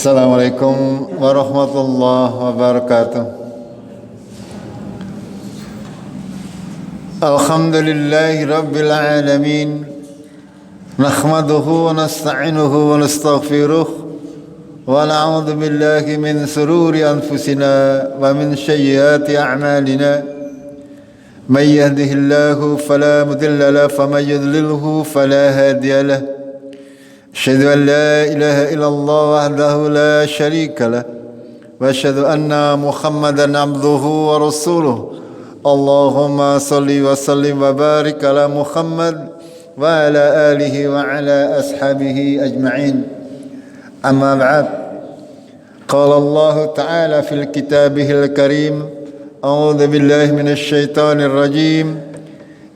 Assalamualaikum warahmatullahi wabarakatuh. Alhamdulillahi rabbil alamin. Nahmaduhu wa nasta'inuhu wa nastaghfiruh wa na'udzu billahi min sururi anfusina wa min sayyiati a'malina. May yahdihillahu fala mudilla lahu wa may yudlilhu fala hadiya lahu. أشهد أن لا إله إلا الله وحده لا شريك له وأشهد أن محمدا عبده ورسوله اللهم صل وسلم وبارك على محمد وعلى آله وعلى أصحابه أجمعين أما بعد قال الله تعالى في كتابه الكريم أعوذ بالله من الشيطان الرجيم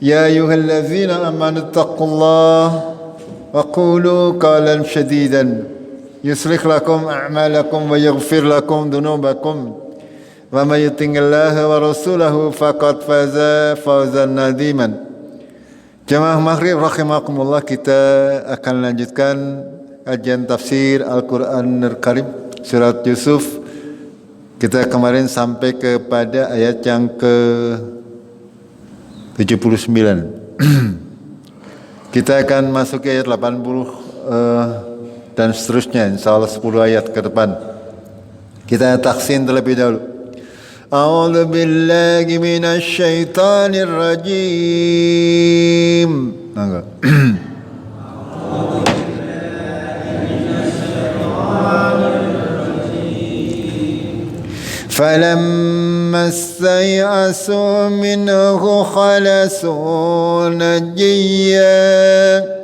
يا أيها الذين آمنوا اتقوا الله وقولوا قولا سديدا يصلح لكم أعمالكم ويغفر لكم ذنوبكم ومن يطع الله ورسوله فقد فاز فوزا عظيما. Jamaah maghrib rahimakumullah, kita akan lanjutkan kajian tafsir Al-Qur'anul Karim surat Yusuf. Kita kemarin sampai kepada ayat yang ke-79. Kita akan masuk ke ayat 80 dan seterusnya, insyaallah 10 ayat ke depan. Kita taksin terlebih dahulu. A'udzu billahi minasy syaithanir rajim. فلما استيأسوا منه خلصوا نجيا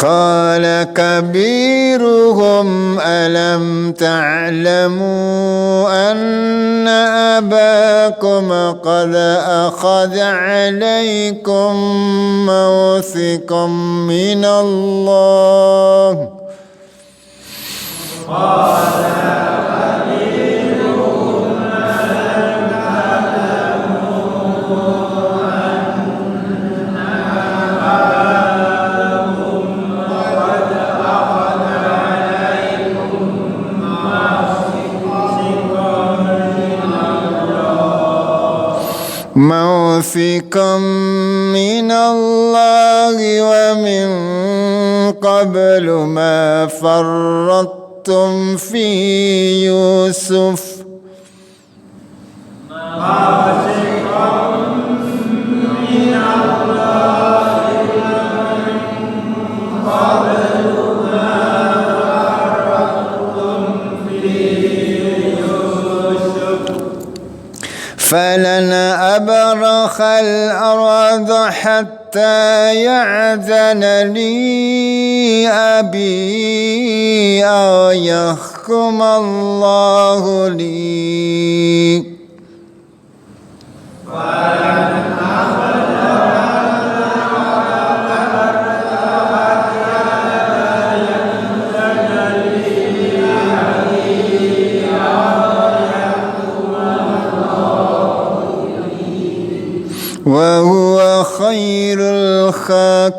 قال كبيرهم ألم تعلموا أن أباكم قد أخذ عليكم موثقا من الله موثقا من الله ومن قبل ما فرطتم في يوسف فلن أبرح الأرض حتى يأذن لي أبي أو يحكم الله لي وهو خير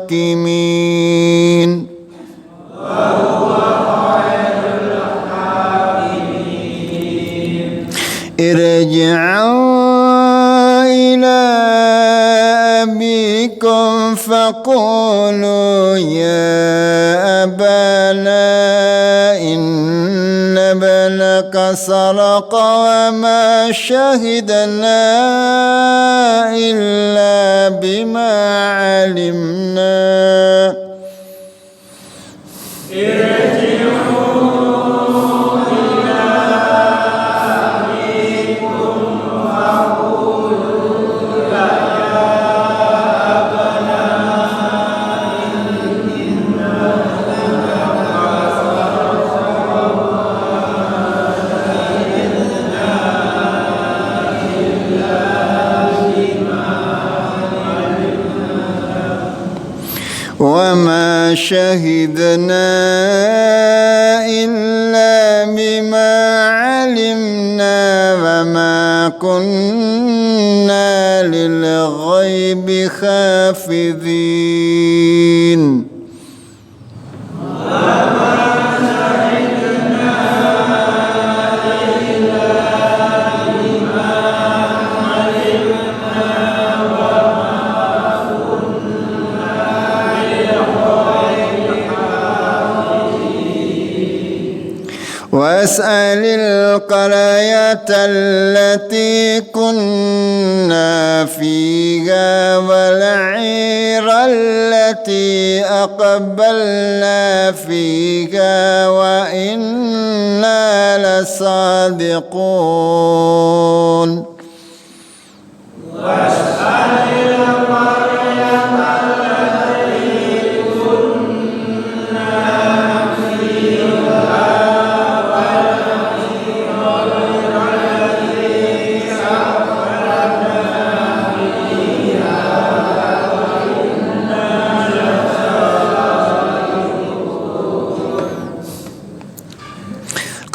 الحاكمين ارجعوا إلى أبيكم فقولوا يا أبانا إن ابنك سرق وما شهدنا إلا بما علمنا وما شهدنا إلا بما علمنا وما كنا إنا للغيب حافظين واسأل القرية التي كنا فيها والعير التي أقبلنا فيها وإنا لصادقون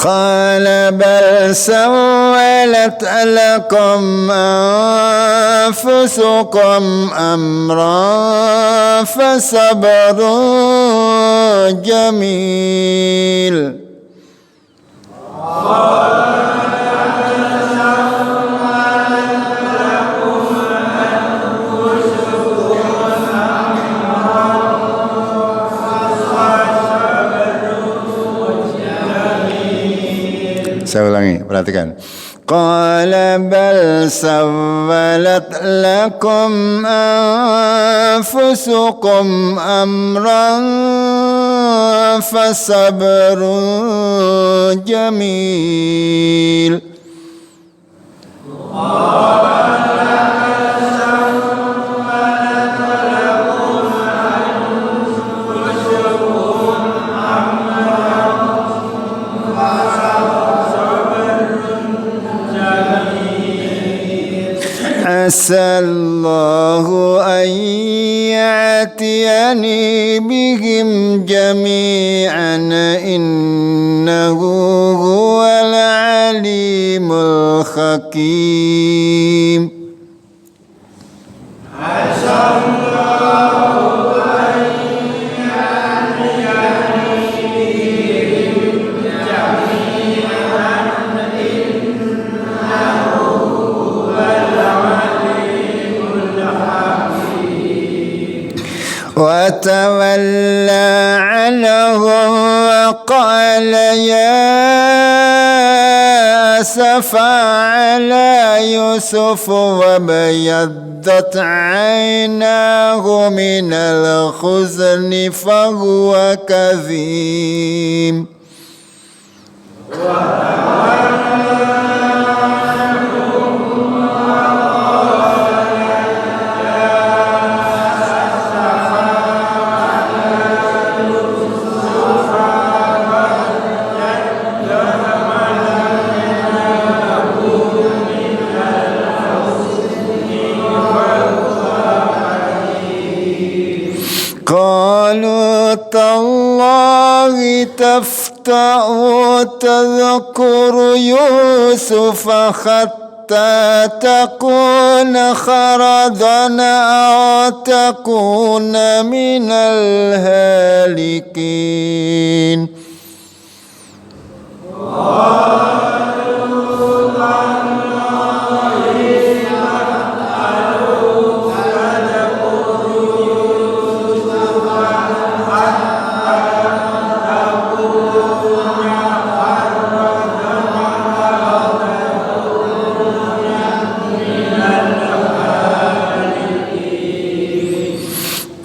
قال بل سولت لكم أنفسكم أمرا فصبر جميل Saya ulangi, perhatikan. Qala bal sawwalat lakum anfusukum amran fasabrun jamil. Asallahu an ya'tiyani bihim jami'an innahu huwal alimul hakim. وتولى عنهم وقال يا أسفا على يوسف وابيضت عيناه من الحزن فهو كظيم قالوا تالله تفتأ تذكر يوسف حتى تكون خردا أو تكون من الهالكين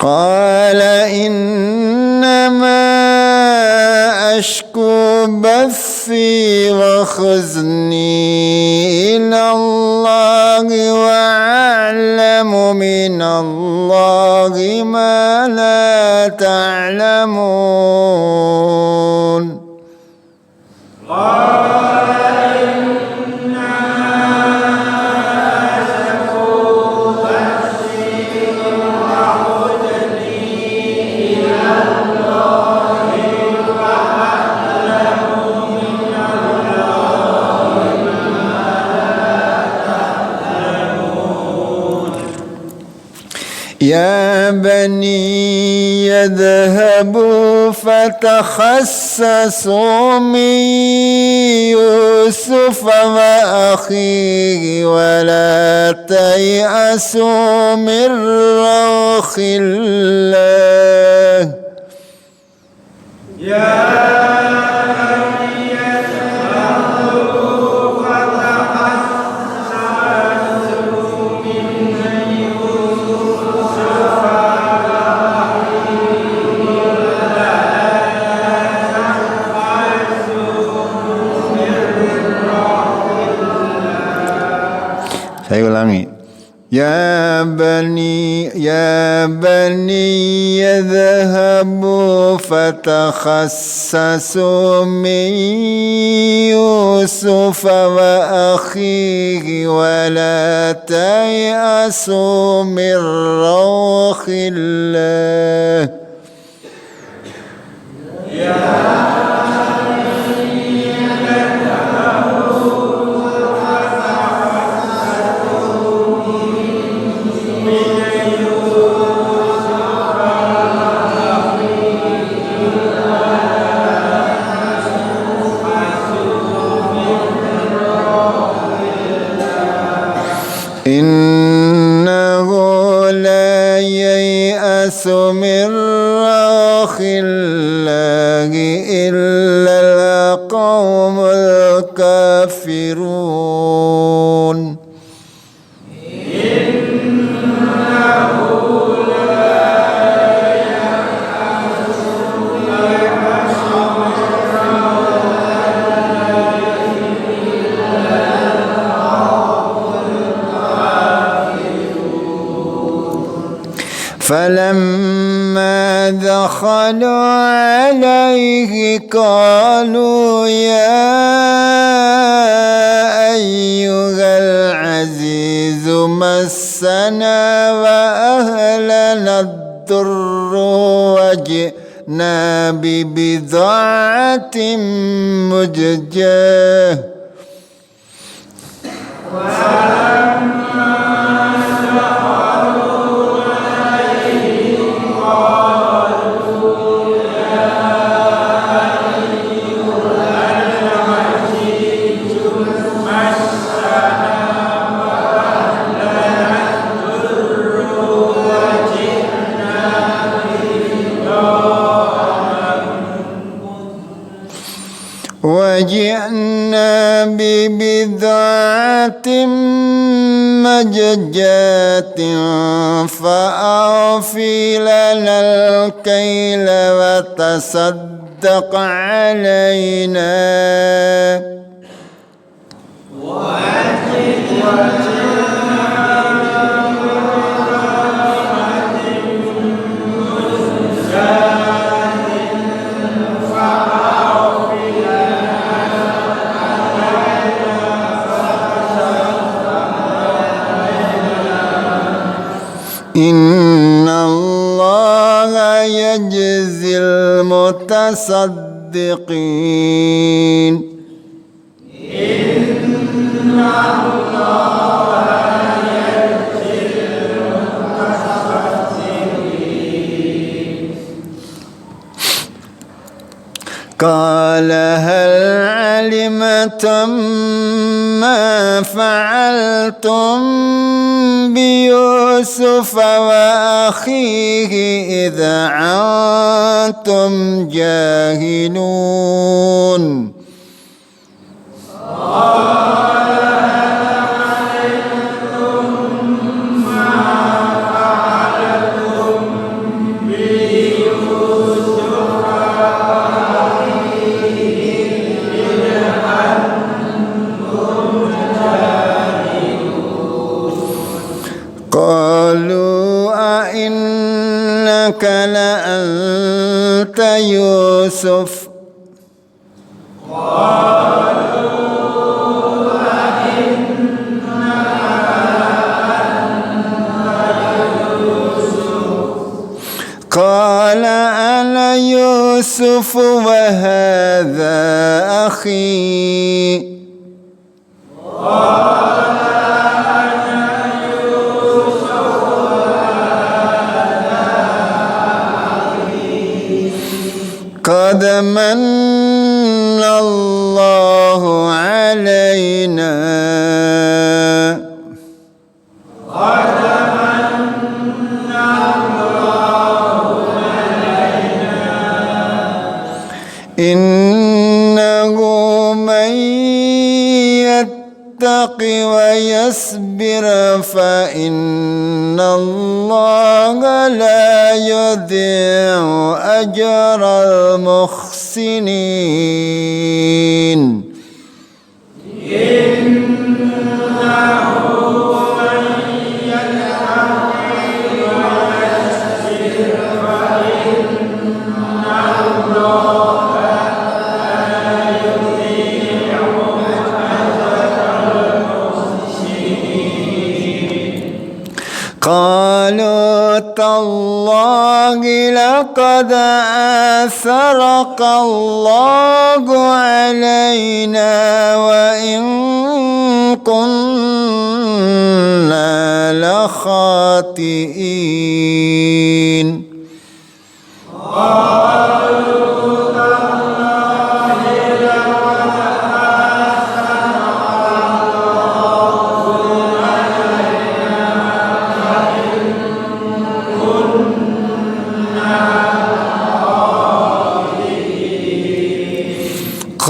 قال إنما أشكو بثي وحزني إلى الله وأعلم من الله ما لا تعلمون يا بني يذهبوا فتخسسوا من يوسف وأخيه ولا تيأسوا من روح الله. Saya ulangi. Ya bani yadhhabu fatakhassasu min Yusuf wa akhihi wa la tayasu min rawhillah. إنه لا ييأس من روح الله إلا القوم الكافرون. فلما دخلوا عليه قالوا يا أيها العزيز مسنا وأهلنا الضر وجئنا ببضاعة مزجاة وجئنا ببضاعة مزجاة فأوفي لنا الكيل وتصدق علينا إن الله يجزي المتصدقين. قال هل علمتم ما فعلتم بيوسف وأخيه إذا أنتم جاهلون. قالوا أئنك لأنت يوسف قال أنا يوسف وهذا أخي واصبر فإن الله لا يضيع أجر المحسنين قالوا تالله لقد آثرك الله علينا وإن كنا لخاطئين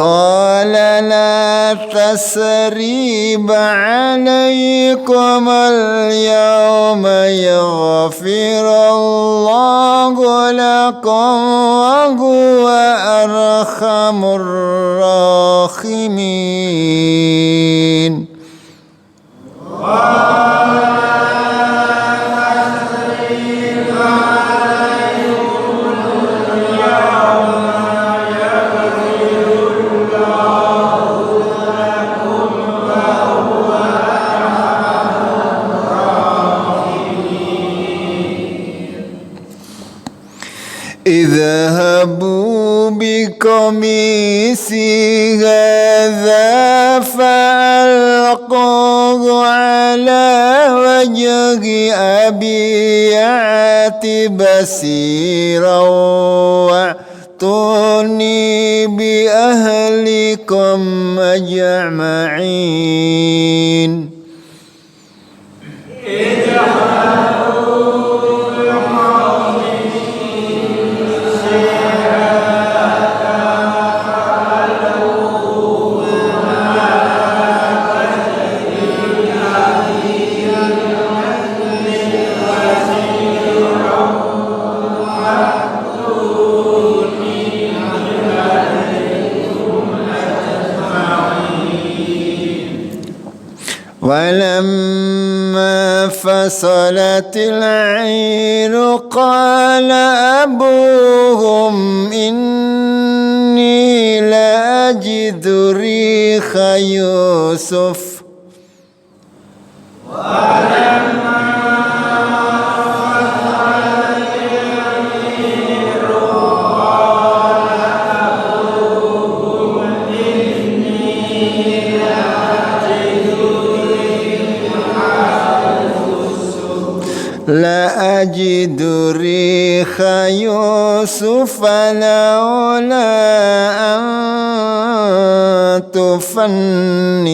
قال لا تثريب عليكم اليوم يغفر الله لكم وهو أرحم الراحمين اذهبوا بقميصي هذا فألقوه على وجه أبي يأت بصيرا وأتوني بأهلكم أجمعين ولما فصلت العير قال أبوهم إني لأجد ريح يوسف لأجد ريح يوسف لولا أن تفندون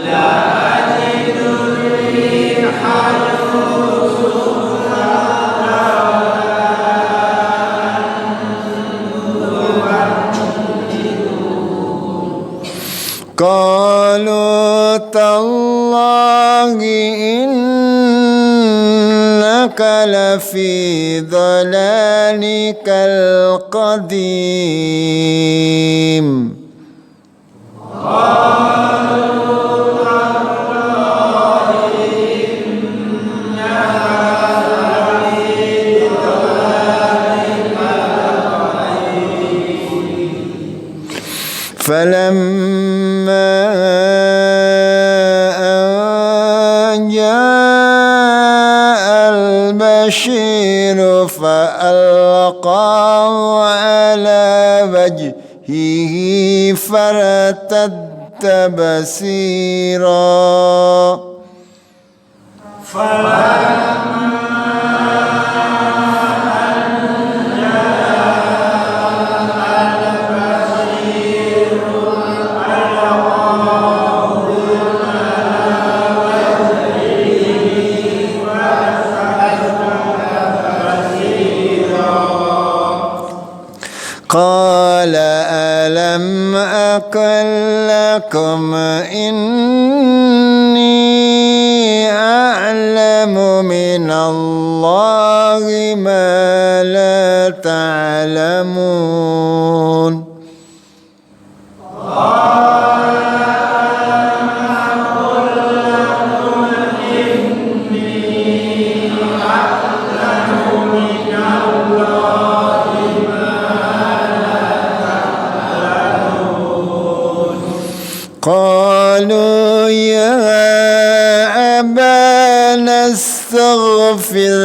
لأجد ريح يوسف قالوا تالله إنك لفي ضلالك القديم فلما أن جاء البشير فألقاه على وجهه فارتد بصيرا قال ألم أقل لكم inni a'lamu minallahi ma la ta'lamun. Qalu ya abana astaghfir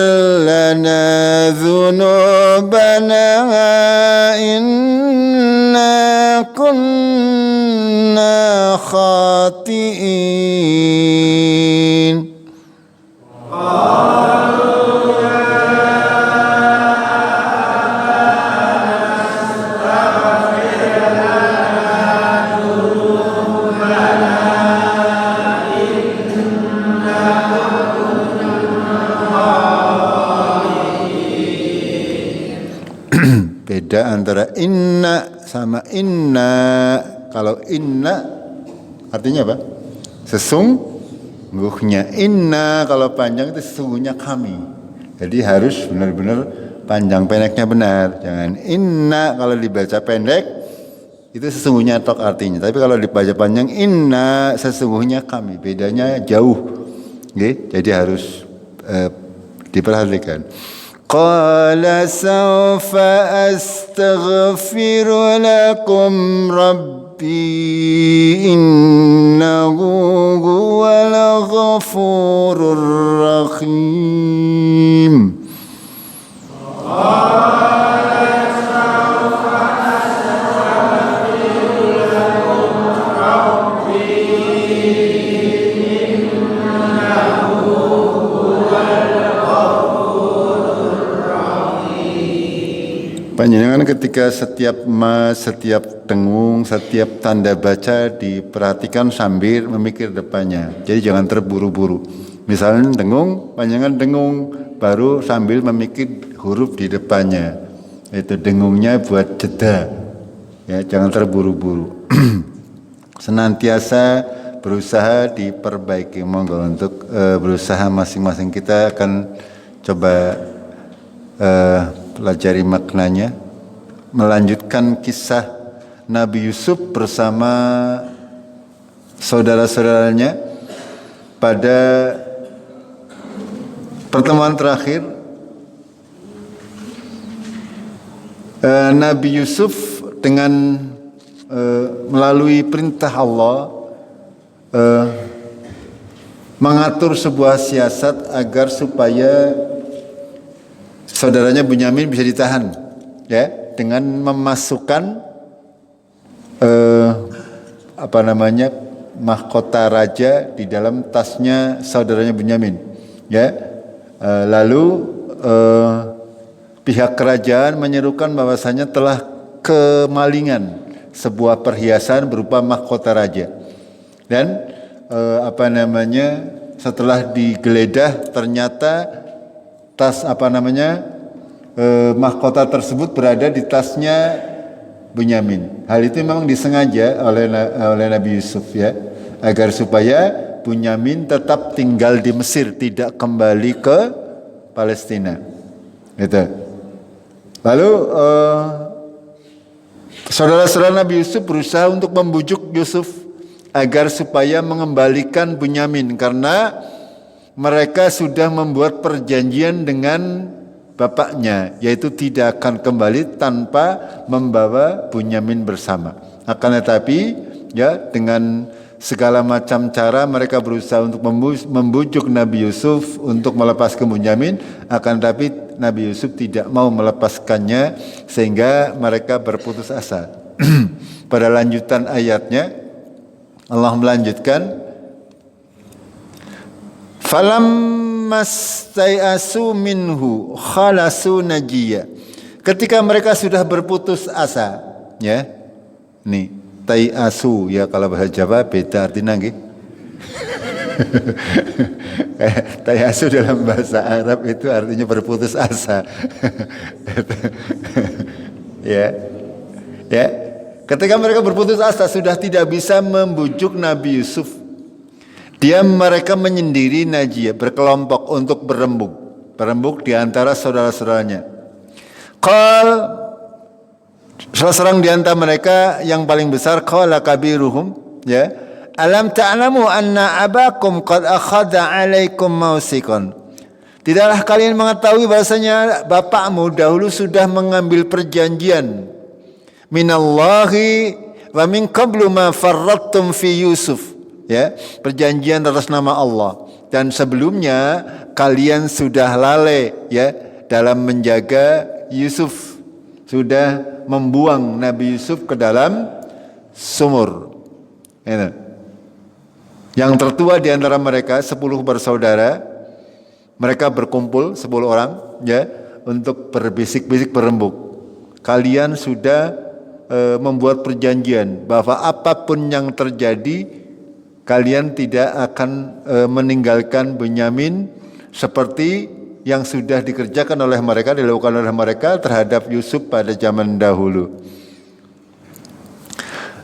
lana dhunubana inna kunna khatiin. Beda antara inna sama inna. Kalau inna artinya apa? Sesungguhnya. Inna kalau panjang itu sesungguhnya kami. Jadi harus benar-benar panjang pendeknya benar. Jangan inna kalau dibaca pendek itu sesungguhnya tok artinya. Tapi kalau dibaca panjang inna sesungguhnya kami. Bedanya jauh. Oke? Jadi harus diperhatikan. Qala sawfa astaghfiru lakum rabbi innahu huwal ghafurur rahim. Panjenengan ketika setiap setiap dengung, setiap tanda baca diperhatikan sambil memikir depannya. Jadi jangan terburu-buru. Misalnya dengung, panjenengan dengung baru sambil memikir huruf di depannya. Itu dengungnya buat jeda. Ya, jangan terburu-buru. Senantiasa berusaha diperbaiki. Monggo untuk berusaha masing-masing kita akan coba pelajari maknanya, melanjutkan kisah Nabi Yusuf bersama saudara-saudaranya pada pertemuan terakhir. Nabi Yusuf dengan melalui perintah Allah mengatur sebuah siasat agar supaya saudaranya Bunyamin bisa ditahan, ya, dengan memasukkan mahkota raja di dalam tasnya saudaranya Bunyamin, ya. Lalu pihak kerajaan menyerukan bahwasanya telah kemalingan sebuah perhiasan berupa mahkota raja, dan setelah digeledah ternyata tas mahkota tersebut berada di tasnya Bunyamin. Hal itu memang disengaja oleh Nabi Yusuf, ya, agar supaya Bunyamin tetap tinggal di Mesir, tidak kembali ke Palestina. Gitu. Lalu saudara-saudara Nabi Yusuf berusaha untuk membujuk Yusuf agar supaya mengembalikan Bunyamin, karena mereka sudah membuat perjanjian dengan bapaknya, yaitu tidak akan kembali tanpa membawa Bunyamin bersama. Akan tetapi, ya, dengan segala macam cara mereka berusaha untuk membujuk Nabi Yusuf untuk melepaskan Bunyamin. Akan tetapi Nabi Yusuf tidak mau melepaskannya, sehingga mereka berputus asa. Pada lanjutan ayatnya Allah melanjutkan, falamastai'asu minhu khalasu najiyya. Ketika mereka sudah berputus asa, ya. Nih, tai'asu, ya, kalau bahasa Jawa beda artinya nggih. Tai'asu dalam bahasa Arab itu artinya berputus asa. Ya. Ya. Ketika mereka berputus asa sudah tidak bisa membujuk Nabi Yusuf, mereka menyendiri Najiyah, berkelompok untuk berembuk di antara saudara-saudaranya. Salah seorang di antara mereka yang paling besar, qala kabiruhum, ya, alam ta'lamu anna abakum qad akhadha 'alaikum mausikon. Tidaklah kalian mengetahui bahasanya bapakmu dahulu sudah mengambil perjanjian minallahi wa min qablu ma farrattum fi Yusuf, ya, perjanjian atas nama Allah, dan sebelumnya kalian sudah lalai, ya, dalam menjaga Yusuf, sudah membuang Nabi Yusuf ke dalam sumur. Yang tertua di antara mereka 10 bersaudara, mereka berkumpul 10 orang, ya, untuk berbisik-bisik berembuk. Kalian sudah membuat perjanjian bahwa apapun yang terjadi, kalian tidak akan meninggalkan Bunyamin seperti yang sudah dilakukan oleh mereka terhadap Yusuf pada zaman dahulu.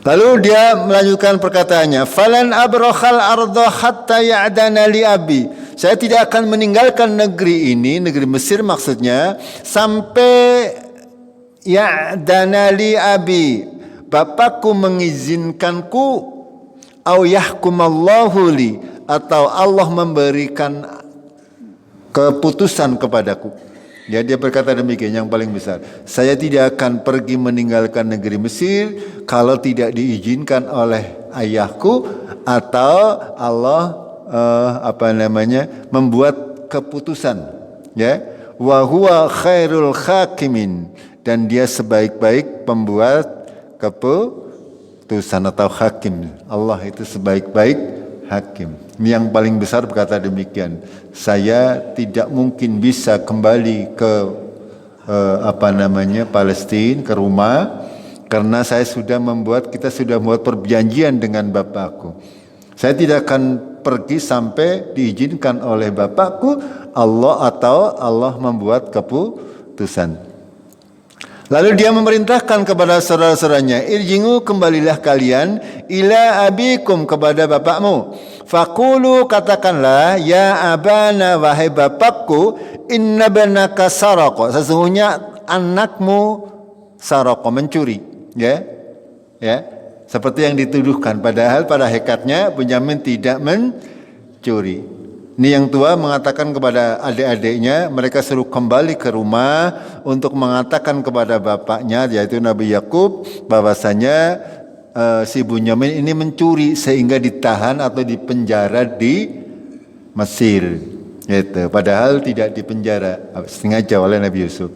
Lalu dia melanjutkan perkataannya, falan abrokhal ardo hatta ya'dana li abi. Saya tidak akan meninggalkan negeri ini, negeri Mesir maksudnya, sampai ya'dana li abi, bapakku mengizinkanku, au yahkumallahu li, atau Allah memberikan keputusan kepadaku. Ya, dia berkata demikian, yang paling besar, saya tidak akan pergi meninggalkan negeri Mesir kalau tidak diizinkan oleh ayahku atau Allah membuat keputusan, ya, wa huwa khairul hakimin, dan dia sebaik-baik pembuat keputusan atau hakim. Allah itu sebaik-baik hakim. Yang paling besar berkata demikian, saya tidak mungkin bisa kembali ke Palestina, ke rumah, karena kita sudah membuat perjanjian dengan bapakku. Saya tidak akan pergi sampai diizinkan oleh bapakku, Allah membuat keputusan. Lalu dia memerintahkan kepada saudara-saudaranya, irjingu, kembalilah kalian, ila abikum, kepada bapakmu. Faqulu, katakanlah, ya abana, wahai bapakku, inna banaka saraqo, sesungguhnya anakmu saraqo, mencuri, ya, seperti yang dituduhkan, padahal pada hakikatnya Bunyamin tidak mencuri. Ini yang tua mengatakan kepada adik-adiknya, mereka suruh kembali ke rumah untuk mengatakan kepada bapaknya, yaitu Nabi Yakub, bahwasanya si Bunyamin ini mencuri sehingga ditahan atau dipenjara di Mesir. Gitu. Padahal tidak dipenjara, sengaja oleh Nabi Yusuf.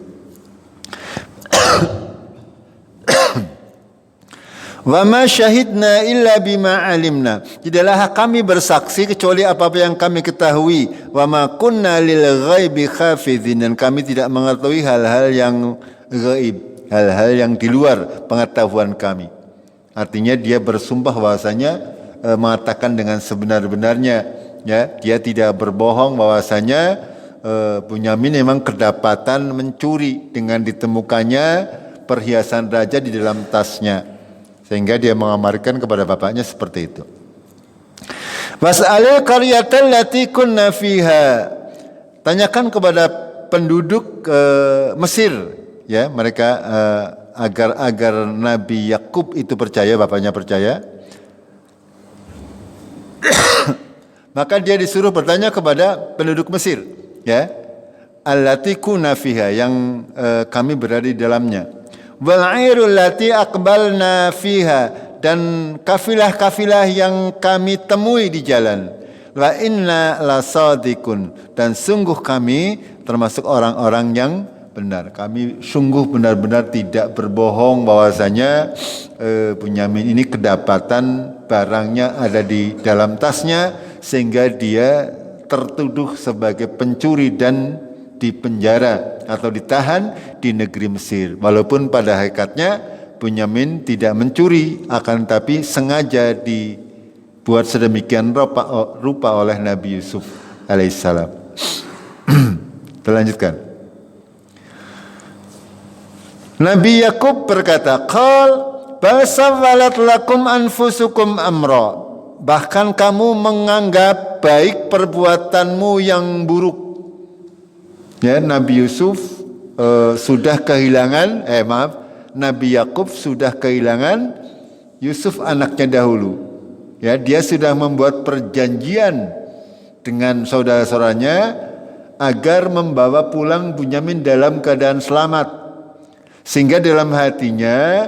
Wa ma syahidna illa bima alimna. Tidaklah kami bersaksi kecuali apa-apa yang kami ketahui. Wa ma kunna lil ghaibi hafizin, dan kami tidak mengetahui hal-hal yang gaib, hal-hal yang di luar pengetahuan kami. Artinya dia bersumpah bahwasanya mengatakan dengan sebenar-benarnya, ya, dia tidak berbohong bahwasanya Bunyamin memang kedapatan mencuri dengan ditemukannya perhiasan raja di dalam tasnya. Sehingga dia mengamarkan kepada bapaknya seperti itu. Was'alil qaryatal lati kunna fiha. Tanyakan kepada penduduk Mesir, ya, mereka agar Nabi Yakub itu percaya, bapaknya percaya. Maka dia disuruh bertanya kepada penduduk Mesir, ya, allati kunna fiha, yang kami berada di dalamnya. Wal'airul lati aqbalna fiha, dan kafilah-kafilah yang kami temui di jalan. Wa inna lasadikun, dan sungguh kami termasuk orang-orang yang benar. Kami sungguh benar-benar tidak berbohong bahwasanya Bunyamin ini kedapatan barangnya ada di dalam tasnya, sehingga dia tertuduh sebagai pencuri dan dipenjara atau ditahan di negeri Mesir. Walaupun pada hakikatnya Bunyamin tidak mencuri, akan tapi sengaja dibuat sedemikian rupa oleh Nabi Yusuf alaihissalam. Kita lanjutkan. Nabi Yakub berkata, qal bal sawwalat lakum anfusukum amra. Bahkan kamu menganggap baik perbuatanmu yang buruk. Ya, Nabi Yusuf sudah kehilangan, Nabi Yakub sudah kehilangan Yusuf anaknya dahulu. Ya, dia sudah membuat perjanjian dengan saudara-saudaranya agar membawa pulang Bunyamin dalam keadaan selamat. Sehingga dalam hatinya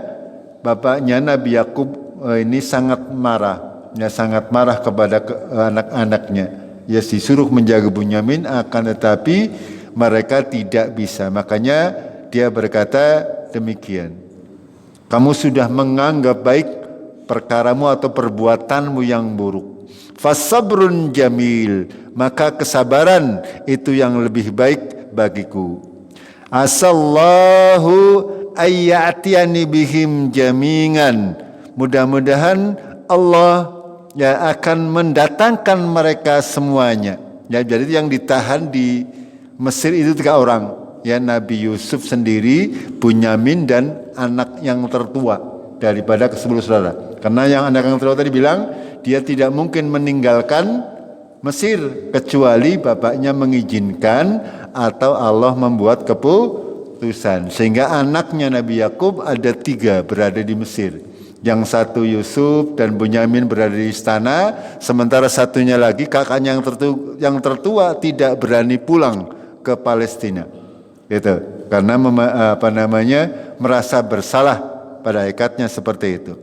bapaknya Nabi Yakub ini sangat marah. Ya, sangat marah kepada anak-anaknya. Ya, disuruh menjaga Bunyamin, akan tetapi mereka tidak bisa. Makanya dia berkata demikian. Kamu sudah menganggap baik perkaramu atau perbuatanmu yang buruk. Fasabrun jamil, maka kesabaran itu yang lebih baik bagiku. Asallahu ayyatiyani bihim jamingan. Mudah-mudahan Allah ya akan mendatangkan mereka semuanya. Ya, jadi yang ditahan di Mesir itu 3 orang. Ya, Nabi Yusuf sendiri, Bunyamin, dan anak yang tertua daripada ke-10 saudara. Karena yang anak yang tertua tadi bilang dia tidak mungkin meninggalkan Mesir kecuali bapaknya mengizinkan atau Allah membuat keputusan. Sehingga anaknya Nabi Yakub ada 3 berada di Mesir. Yang satu Yusuf dan Bunyamin berada di istana, sementara satunya lagi kakaknya yang tertua tidak berani pulang ke Palestina. Gitu. Karena merasa bersalah pada hakikatnya seperti itu.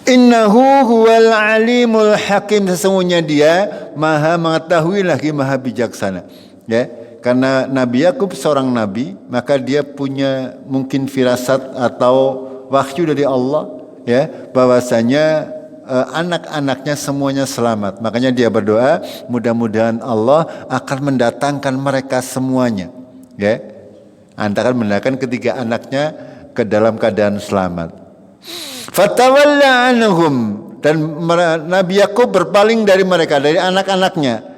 Innahu huwal alimul hakim, sesungguhnya dia maha mengetahui lagi maha bijaksana. Ya. Karena Nabi Yakub seorang nabi, maka dia punya mungkin firasat atau wahyu dari Allah, ya, bahwasanya anak-anaknya semuanya selamat. Makanya dia berdoa, mudah-mudahan Allah akan mendatangkan mereka semuanya, ya, akan mendatangkan ketiga anaknya ke dalam keadaan selamat. Fatawalla anhum, dan Nabi Yakub berpaling dari mereka, dari anak-anaknya.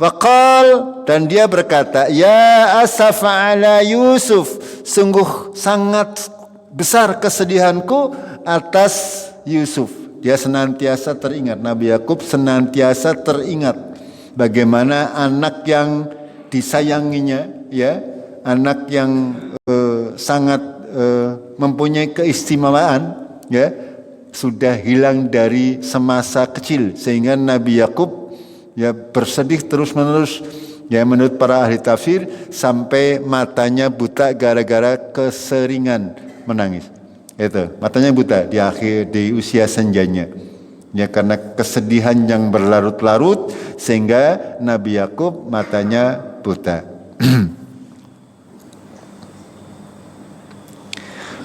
Waqal, dan dia berkata, ya asaf ala Yusuf, sungguh sangat besar kesedihanku atas Yusuf. Dia senantiasa teringat, Nabi Yakub senantiasa teringat bagaimana anak yang disayanginya, ya, anak yang sangat mempunyai keistimewaan, ya, sudah hilang dari semasa kecil, sehingga Nabi Yakub ya bersedih terus-menerus, ya, menurut para ahli tafsir sampai matanya buta gara-gara keseringan menangis. Itu, matanya buta di usia senjanya. Ya, karena kesedihan yang berlarut-larut sehingga Nabi Yakub matanya buta.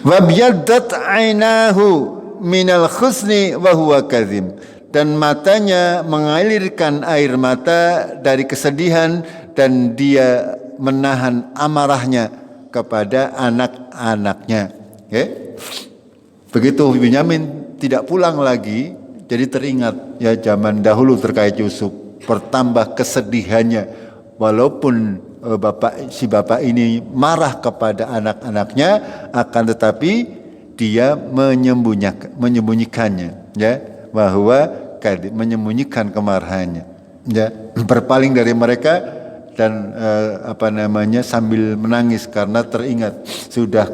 Wabyaddat ainahu minal khusni wa huwa kadzim, dan matanya mengalirkan air mata dari kesedihan dan dia menahan amarahnya kepada anak-anaknya. Okay? Begitu Bunyamin tidak pulang lagi, jadi teringat ya zaman dahulu terkait Yusuf, bertambah kesedihannya walaupun si bapak ini marah kepada anak-anaknya, akan tetapi dia menyembunyikannya, ya, bahwa menyembunyikan kemarahannya, ya, berpaling dari mereka dan sambil menangis karena teringat sudah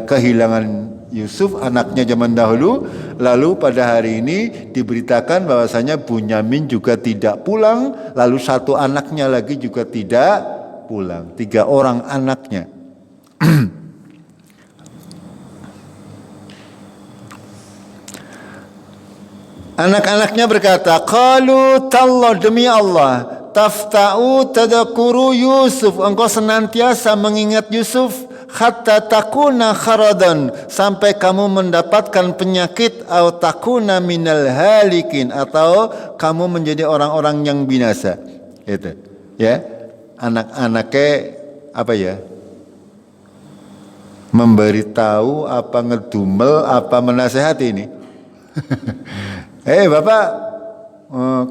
kehilangan Yusuf anaknya zaman dahulu, lalu pada hari ini diberitakan bahwasanya Bunyamin juga tidak pulang, lalu satu anaknya lagi juga tidak pulang, 3 orang anaknya. Anak-anaknya berkata, qalu tallah, demi Allah, tafta'u tadakuru Yusuf, engkau senantiasa mengingat Yusuf, hatta takuna kharadan, sampai kamu mendapatkan penyakit, atau takuna minal halikin, atau kamu menjadi orang-orang yang binasa. Itu, ya, anak-anaknya apa ya? Memberitahu apa ngedumel apa menasehati ini. Bapak,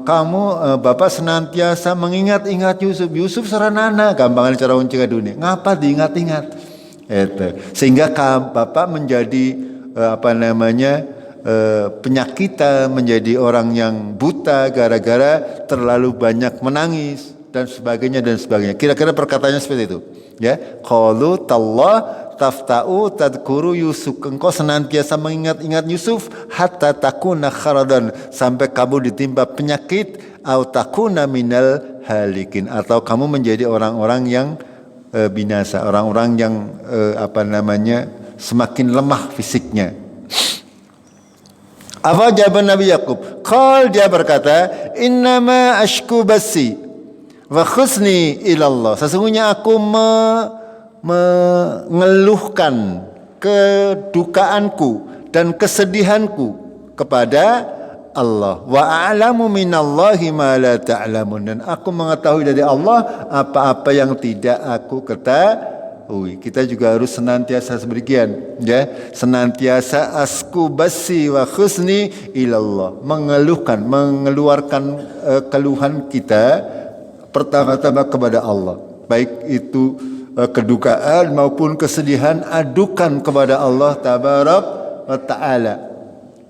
kamu Bapak senantiasa mengingat-ingat Yusuf. Yusuf saranana, gampang cara unci dunia. Ngapa diingat-ingat? Itu. Sehingga Bapak menjadi penyakitan, menjadi orang yang buta gara-gara terlalu banyak menangis dan sebagainya dan sebagainya. Kira-kira perkataannya seperti itu. Ya, qalu tallah tafta'u tadkuru Yusuf. Engkau senantiasa mengingat-ingat Yusuf hatta takuna kharadan, sampai kamu ditimpa penyakit, au takuna minal halikin, atau kamu menjadi orang-orang yang binasa, orang-orang yang semakin lemah fisiknya. Apa jawaban Nabi Yakub? Dia berkata, innama ashku basi wa khusni ilallah. Sesungguhnya aku mengeluhkan kedukaanku dan kesedihanku kepada Allah. Wa a'lamu minallahi ma la ta'lamun. Dan aku mengetahui dari Allah apa-apa yang tidak aku ketahui. Kita juga harus senantiasa demikian, ya. Senantiasa asku basi wa khusni ilallah. Mengeluarkan keluhan kita pertama-tama kepada Allah. Baik itu kedukaan maupun kesedihan, adukan kepada Allah tabarak wa ta'ala.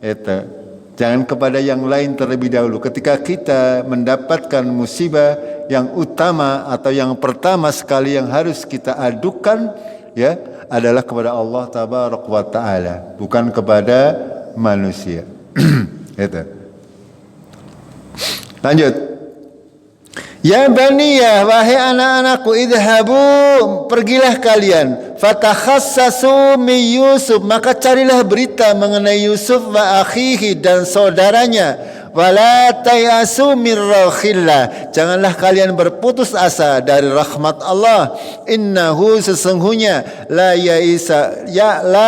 Itu. Jangan kepada yang lain terlebih dahulu. Ketika kita mendapatkan musibah, yang utama atau yang pertama sekali yang harus kita adukan, ya, adalah kepada Allah tabarak wa ta'ala, bukan kepada manusia. Itu. Lanjut. Ya baniyah, wahai anak-anakku, idhabu, pergilah kalian, fatakhassasu min Yusuf, maka carilah berita mengenai Yusuf wa akhihi, dan saudaranya, wala tayasu min rakhillah, janganlah kalian berputus asa dari rahmat Allah. Innahu, sesungguhnya, la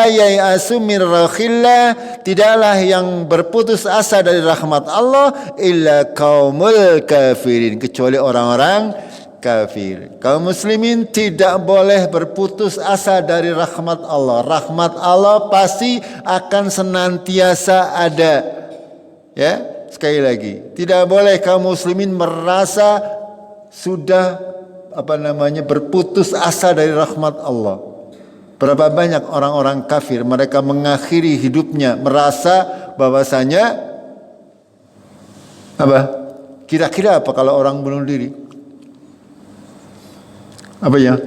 yayasu min rakhillah, tidaklah yang berputus asa dari rahmat Allah illa qaumul kafirin, kecuali orang-orang kafir. Kaum muslimin tidak boleh berputus asa dari rahmat Allah. Rahmat Allah pasti akan senantiasa ada. Ya, sekali lagi, tidak boleh kaum muslimin merasa sudah berputus asa dari rahmat Allah. Berapa banyak orang-orang kafir, mereka mengakhiri hidupnya merasa bahwasanya kira-kira apa kalau orang bunuh diri? Apa ya?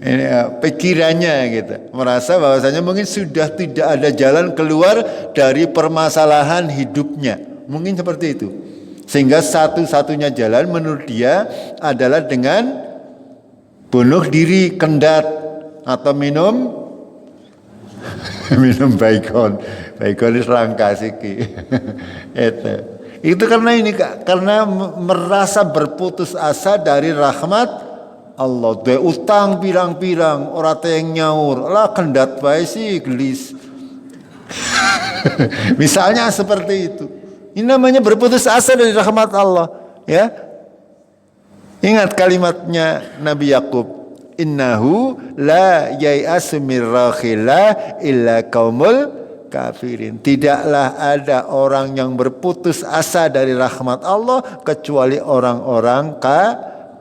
Ini pikirannya gitu, merasa bahwasanya mungkin sudah tidak ada jalan keluar dari permasalahan hidupnya, mungkin seperti itu, sehingga satu-satunya jalan menurut dia adalah dengan bunuh diri, kendat, atau minum baikon serangka siki. Itu karena merasa berputus asa dari rahmat Allah. Dia utang pirang-pirang, orang yang nyaur, lah kendat bae sih gelis. Misalnya seperti itu. Ini namanya berputus asa dari rahmat Allah, ya. Ingat kalimatnya Nabi Yakub, innahu la yai'asu min rakhillah illa qaumul kafirin. Tidaklah ada orang yang berputus asa dari rahmat Allah kecuali orang-orang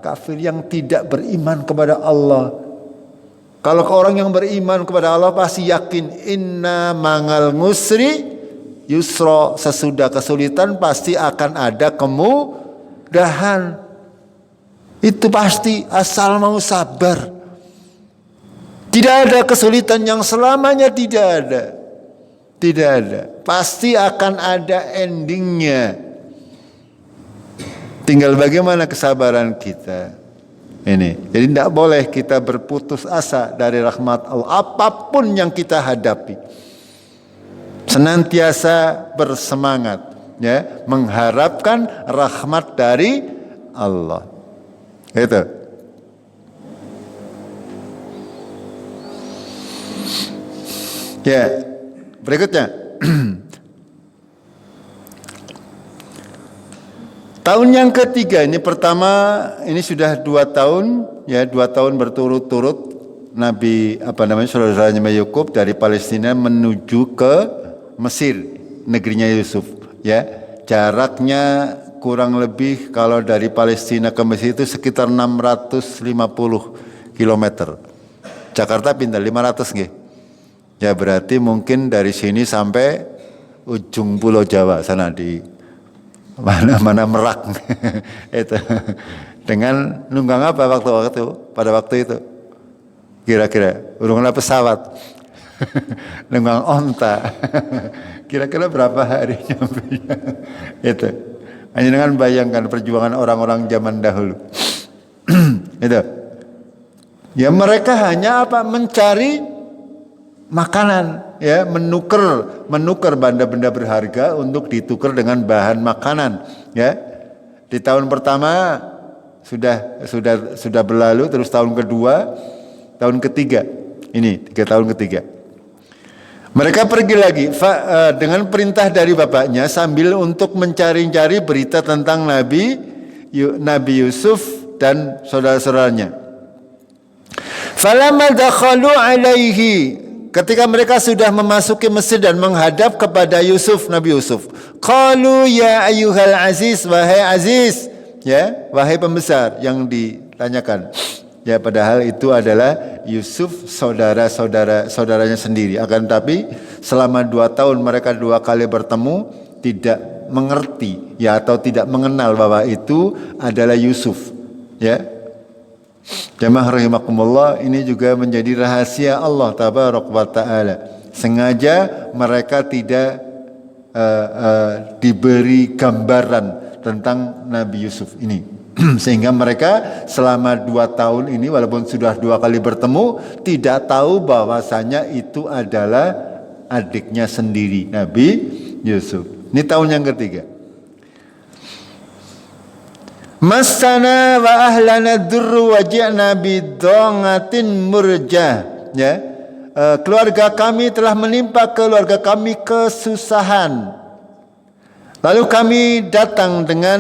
kafir yang tidak beriman kepada Allah. Kalau orang yang beriman kepada Allah pasti yakin inna mangal ngusri yusra, sesudah kesulitan pasti akan ada kemudahan. Itu pasti, asal mau sabar. Tidak ada kesulitan yang selamanya tidak ada. Tidak ada. Pasti akan ada endingnya. Tinggal bagaimana kesabaran kita. Ini. Jadi tidak boleh kita berputus asa dari rahmat Allah. Apapun yang kita hadapi. Senantiasa bersemangat, ya, mengharapkan rahmat dari Allah. Itu. Ya, berikutnya. Tahun yang ketiga, ini pertama, ini sudah 2 tahun, ya, 2 tahun berturut-turut Nabi saudaranya Yakub dari Palestina menuju ke Mesir, negerinya Yusuf, ya. Jaraknya kurang lebih kalau dari Palestina ke Mesir itu sekitar 650 km. Jakarta pindah 500 nggih. Ya berarti mungkin dari sini sampai ujung Pulau Jawa sana di mana Merak. Itu. Dengan nunggang apa pada waktu itu? Kira-kira urungan pesawat. Nunggang onta. Kira-kira berapa hari nyampenya? Itu. Hanya dengan bayangkan perjuangan orang-orang zaman dahulu. Itu. Ya mereka hanya apa? Mencari makanan, ya, menukar benda-benda berharga untuk ditukar dengan bahan makanan, ya. Di tahun pertama sudah berlalu, terus tahun kedua, tahun ketiga. Ini 3 tahun ketiga. Mereka pergi lagi dengan perintah dari bapaknya sambil untuk mencari-cari berita tentang Nabi Yusuf dan saudara-saudaranya. Falamma dakhalu alaihi, ketika mereka sudah memasuki Mesir dan menghadap kepada Nabi Yusuf, qalu ya ayyuhal aziz, wahai aziz, ya, wahai pembesar, yang ditanyakan. Ya, padahal itu adalah Yusuf saudaranya sendiri. Akan tapi selama 2 tahun mereka 2 kali bertemu, tidak mengerti, ya, atau tidak mengenal bahwa itu adalah Yusuf, ya. Jamaah rahimakumullah, ini juga menjadi rahasia Allah tabaraka wa ta'ala. Sengaja mereka tidak diberi gambaran tentang Nabi Yusuf ini. Sehingga mereka selama 2 tahun ini walaupun sudah 2 kali bertemu, tidak tahu bahwasanya itu adalah adiknya sendiri, Nabi Yusuf. Ini tahun yang ketiga. Masana wa ahlana durru wa ji'na bidongatin murjah, ya. Keluarga kami telah menimpa keluarga kami kesusahan. Lalu kami datang dengan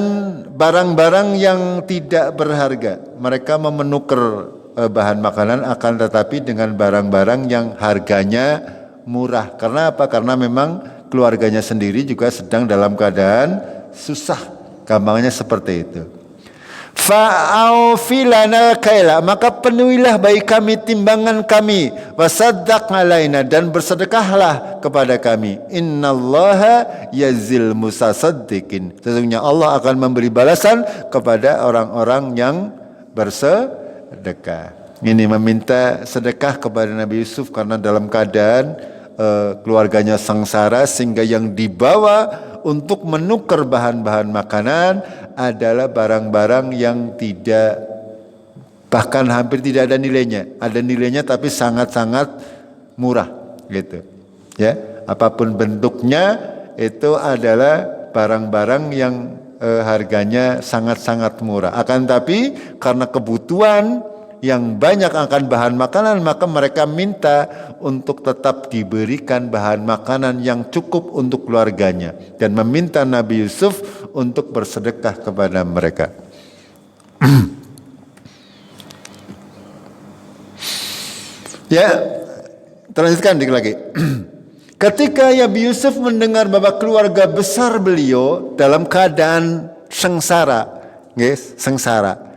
barang-barang yang tidak berharga. Mereka menukar bahan makanan, akan tetapi dengan barang-barang yang harganya murah. Karena apa? Karena memang keluarganya sendiri juga sedang dalam keadaan susah. Gampangnya seperti itu. Fa'aufilana kaila, maka penuhilah bagi kami timbangan kami, wasaddaq alaina, dan bersedekahlah kepada kami. Innallaha yazil musasaddiqin, sesungguhnya Allah akan memberi balasan kepada orang-orang yang bersedekah. Ini meminta sedekah kepada Nabi Yusuf karena dalam keadaan keluarganya sengsara, sehingga yang dibawa untuk menukar bahan-bahan makanan adalah barang-barang yang tidak, bahkan hampir tidak ada nilainya. Ada nilainya tapi sangat-sangat murah, gitu. Ya, apapun bentuknya itu adalah barang-barang yang harganya sangat-sangat murah. Akan tapi karena kebutuhan yang banyak akan bahan makanan, maka mereka minta untuk tetap diberikan bahan makanan yang cukup untuk keluarganya, dan meminta Nabi Yusuf untuk bersedekah kepada mereka. Ya, terlanjutkan dikit lagi. Ketika Nabi Yusuf mendengar bahwa keluarga besar beliau dalam keadaan sengsara, guys, sengsara.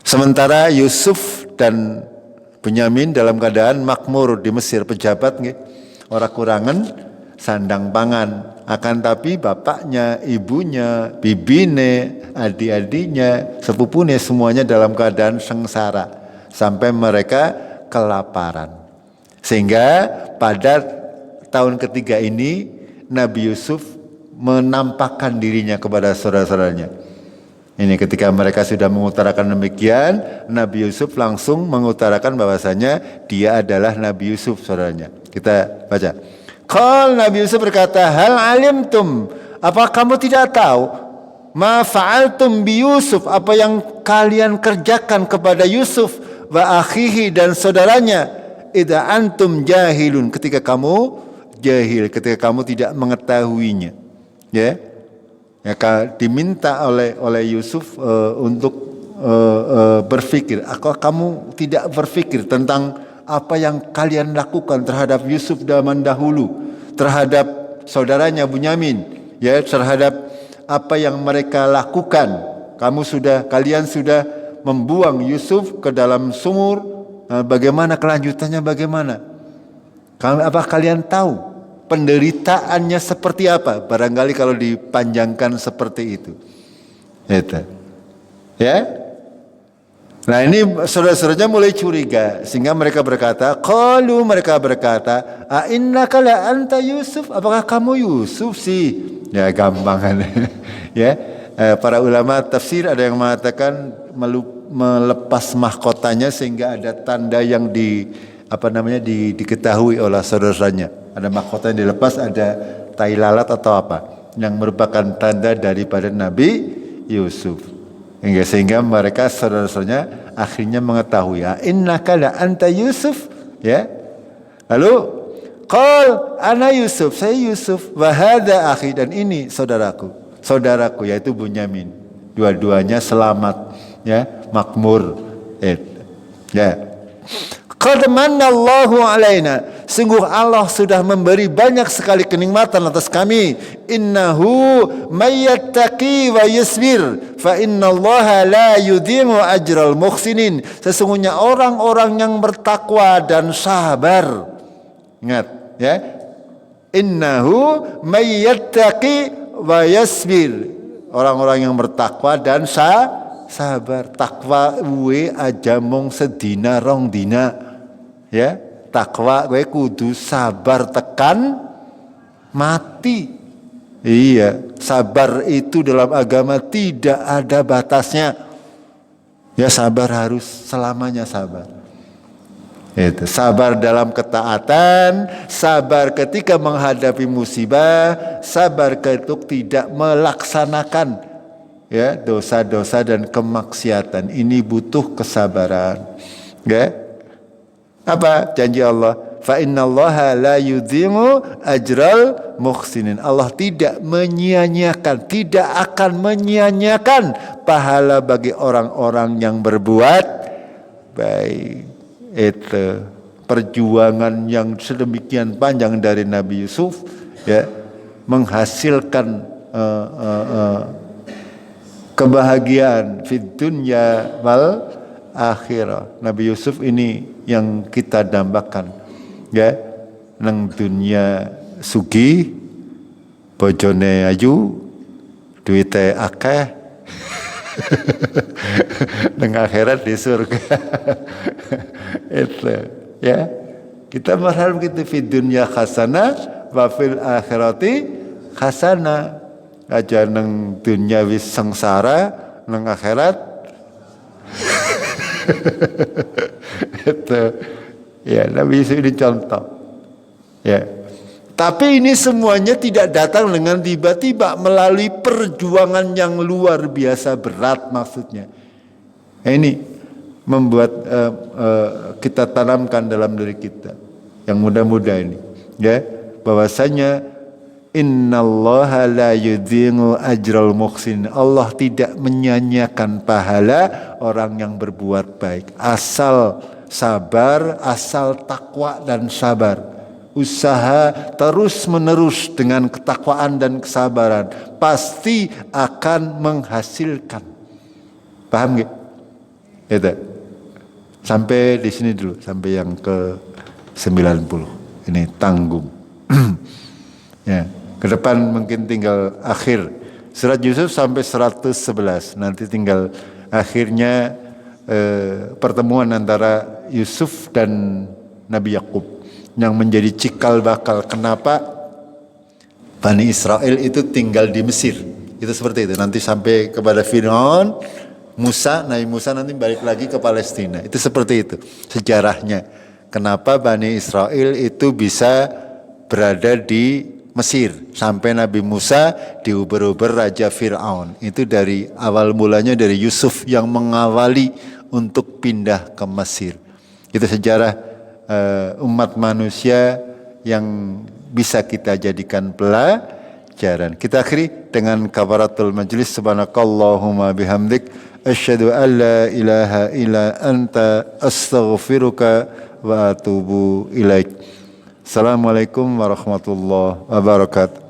Sementara Yusuf dan Bunyamin dalam keadaan makmur di Mesir, pejabat nggih, ora kurangan sandang pangan. Akan tapi bapaknya, ibunya, bibine, adik-adiknya, sepupune semuanya dalam keadaan sengsara sampai mereka kelaparan. Sehingga pada tahun ketiga ini Nabi Yusuf menampakkan dirinya kepada saudara-saudaranya. Ini ketika mereka sudah mengutarakan demikian, Nabi Yusuf langsung mengutarakan bahwasanya dia adalah Nabi Yusuf, saudaranya. Kita baca. Qal, Nabi Yusuf berkata, hal alimtum, apa kamu tidak tahu ma fa'altum bi Yusuf, apa yang kalian kerjakan kepada Yusuf wa akhihi, dan saudaranya, idza antum jahilun, ketika kamu jahil, ketika kamu tidak mengetahuinya. Ya. Ya, diminta oleh Yusuf untuk berpikir. Kamu tidak berpikir tentang apa yang kalian lakukan terhadap Yusuf zaman dahulu, terhadap saudaranya Bunyamin, ya, terhadap apa yang mereka lakukan. Kalian sudah membuang Yusuf ke dalam sumur, bagaimana kelanjutannya bagaimana? Apa kalian tahu penderitaannya seperti apa? Barangkali kalau dipanjangkan seperti itu. Itu. Ya. Nah ini saudara-saudaranya mulai curiga sehingga mereka berkata, mereka berkata, "A innaka la anta Yusuf?" Apakah kamu Yusuf sih? Ya gampang kan. Ya. Para ulama tafsir ada yang mengatakan melepas mahkotanya sehingga ada tanda yang diketahui oleh saudaranya. Ada mahkota yang dilepas, ada tai lalat atau apa yang merupakan tanda daripada Nabi Yusuf. Sehingga mereka saudara-saudaranya akhirnya mengetahui, ya innaka la anta Yusuf, ya. Lalu qal ana Yusuf, saya Yusuf, wa hadza akhi, dan ini saudaraku yaitu Bunyamin. Dua-duanya selamat, ya, makmur. Ya. Qad manallahu alaina, sungguh Allah sudah memberi banyak sekali kenikmatan atas kami. Innahu mayyattaqi wa yasbir fa innallaha la yudhi'u ajral muhsinin. Sesungguhnya orang-orang yang bertakwa dan sabar. Ingat, ya. Innahu mayyattaqi wa yasbir. Orang-orang yang bertakwa dan sabar. Takwa uwe aja mung sedina rong dina. Ya, takwa gue kudu sabar tekan mati. Iya, sabar itu dalam agama tidak ada batasnya. Ya, sabar harus selamanya sabar. Itu, sabar dalam ketaatan, sabar ketika menghadapi musibah, sabar ketika tidak melaksanakan ya dosa-dosa dan kemaksiatan. Ini butuh kesabaran. Ya. Apa janji Allah? Fa innallaha la yudhi'u ajral muhsinin. Allah tidak menyia-nyiakan, tidak akan menyia-nyiakan pahala bagi orang-orang yang berbuat baik. Itu perjuangan yang sedemikian panjang dari Nabi Yusuf, ya, menghasilkan kebahagiaan fid dunya wal akhirah. Nabi Yusuf ini yang kita dambakan, ya, nang dunia sugih, bojone ayu, duite akeh, nang akhirat di surga. Itu, ya, kita berharap gitu, fid dunya hasanah wa fil akhirati hasanah. Aja nang dunia wis sengsara, nang akhirat itu, ya, Nabi Yusuf ini contoh, ya. Tapi ini semuanya tidak datang dengan tiba-tiba, melalui perjuangan yang luar biasa berat maksudnya. Ini membuat kita tanamkan dalam diri kita yang muda-muda ini, ya, bahwasanya innallaha la yudhi'u ajral muhsin. Allah tidak menyia-nyiakan pahala orang yang berbuat baik. Asal sabar, asal takwa dan sabar. Usaha terus menerus dengan ketakwaan dan kesabaran pasti akan menghasilkan. Paham gak? Itu. Sampai di sini dulu, sampai yang ke 90. Ini tanggung. Ya. Ke depan mungkin tinggal akhir surat Yusuf sampai 111. Nanti tinggal akhirnya pertemuan antara Yusuf dan Nabi Yakub yang menjadi cikal bakal kenapa Bani Israel itu tinggal di Mesir. Itu seperti itu. Nanti sampai kepada Fir'aun, Nabi Musa nanti balik lagi ke Palestina. Itu seperti itu sejarahnya. Kenapa Bani Israel itu bisa berada di Mesir sampai Nabi Musa diuber-uber Raja Fir'aun. Itu dari awal mulanya dari Yusuf yang mengawali untuk pindah ke Mesir. Itu sejarah umat manusia yang bisa kita jadikan pelajaran. Kita akhiri dengan kafaratul majlis. Subhanakallahumma bihamdik asyhadu an la ilaha illa anta astaghfiruka wa atubu ilaik. Assalamualaikum warahmatullahi wabarakatuh.